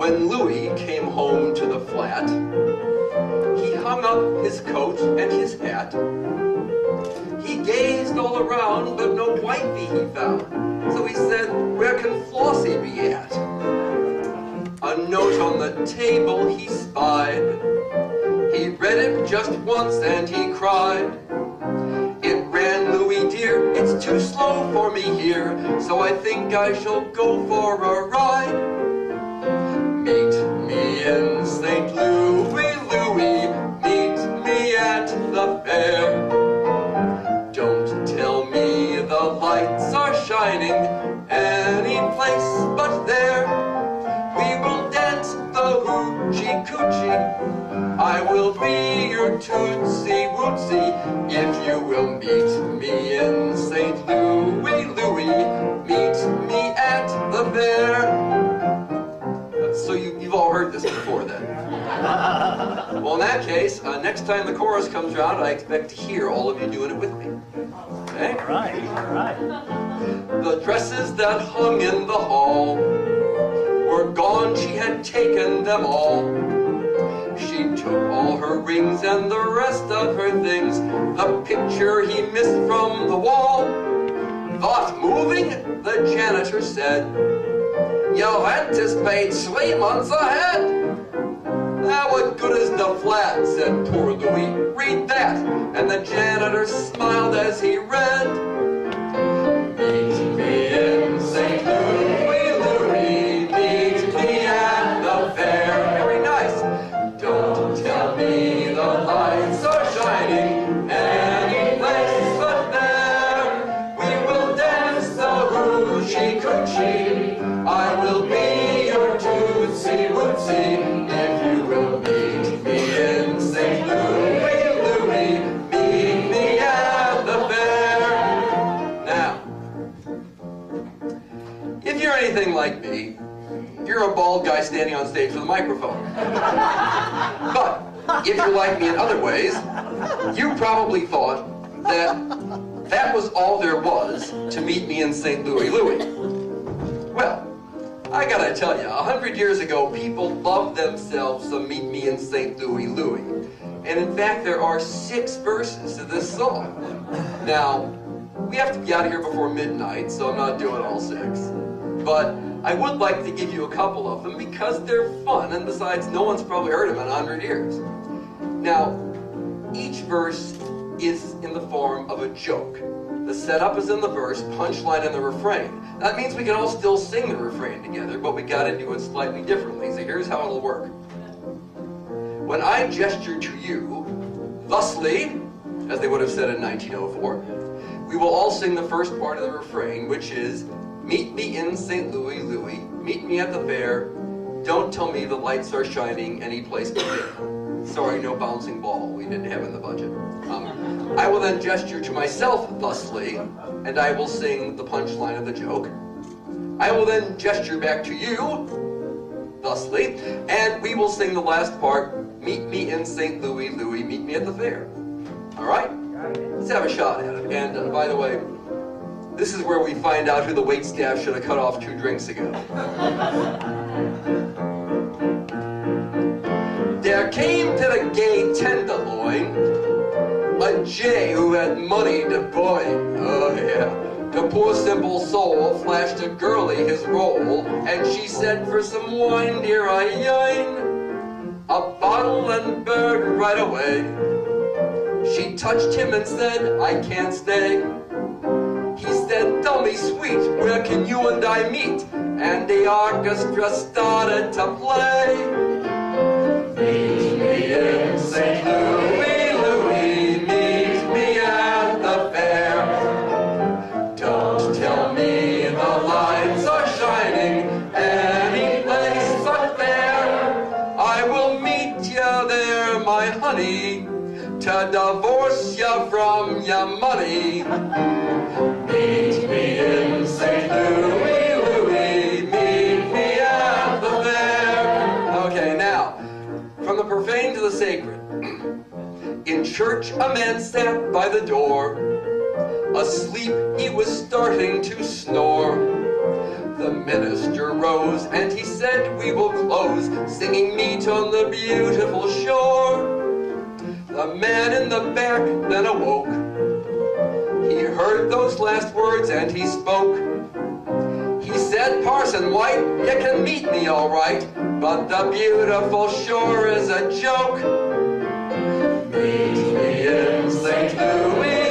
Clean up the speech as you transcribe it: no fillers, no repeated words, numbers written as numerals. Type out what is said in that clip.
When Louis came home to the flat, he hung up his coat and his hat. He gazed all around, but no wifey he found. So he said, where can Flossie be at? A note on the table he spied. He read it just once and he cried. It ran, Louis dear, it's too slow for me here, so I think I shall go for a ride. Meet me in St. Louis, Louis, meet me at the fair. Don't tell me the lights are shining any place but there. We will dance the hoochie coochie. I will be your tootsie wootsie if you will meet me in St. Louis, Louis, meet me at the fair. So you've all heard this before then. Well, in that case, next time the chorus comes around, I expect to hear all of you doing it with me. Okay? All right. The dresses that hung in the hall were gone, she had taken them all. She took all her rings and the rest of her things. The picture he missed from the wall. Thought moving, the janitor said, you anticipate 3 months ahead. Now what good is the flat, said poor Louis. Read that. And the janitor smiled as he read. Meet me in St. Louis, Louis, meet me at the fair. Very nice. Don't tell me the lights are shining any place but there. We will dance the hoochie coochie. I will be your tootsie wootsie if you will meet me in St. Louis, Louis, meet me at the fair. Now, if you're anything like me, you're a bald guy standing on stage with a microphone. But if you're like me in other ways, you probably thought that that was all there was to meet me in St. Louis, Louis. Well, I gotta tell you, 100 years ago, people loved themselves some Meet Me in St. Louis, Louis. And in fact, there are 6 verses to this song. Now, we have to be out of here before midnight, so I'm not doing all 6. But I would like to give you a couple of them because they're fun, and besides, no one's probably heard them in 100 years. Now, each verse is in the form of a joke. The setup is in the verse, punchline in the refrain. That means we can all still sing the refrain together, but we gotta do it slightly differently. So here's how it'll work. When I gesture to you, thusly, as they would have said in 1904, we will all sing the first part of the refrain, which is, meet me in St. Louis, Louis, meet me at the fair, don't tell me the lights are shining any place but there. Sorry, no bouncing ball, we didn't have in the budget. I will then gesture to myself thusly, and I will sing the punchline of the joke. I will then gesture back to you, thusly, and we will sing the last part, meet me in St. Louis, Louis, meet me at the fair. All right? Let's have a shot at it. And by the way, this is where we find out who the waitstaff should have cut off 2 drinks ago. There came to the gay tenderloin a jay who had money to boy. Oh yeah. The poor simple soul flashed a girlie his roll, and she said, for some wine, dear, I yearn. A bottle and bird right away. She touched him and said, I can't stay. He said, tell me sweet, where can you and I meet? And the orchestra started to play. Meet me in St. Louis, Louis, meet me at the fair. Don't tell me the lights are shining any place but there. I will meet you there, my honey, to divorce you from your money. Meet me in St. Louis, Louis, meet me at the fair. Okay, now, from the profane to the sacred. In church, a man sat by the door. Asleep, he was starting to snore. The minister rose, and he said, we will close, singing meet on the beautiful shore. The man in the back then awoke. He heard those last words and he spoke. He said, Parson White, you can meet me all right, but the beautiful shore is a joke. Meet me in St. Louis.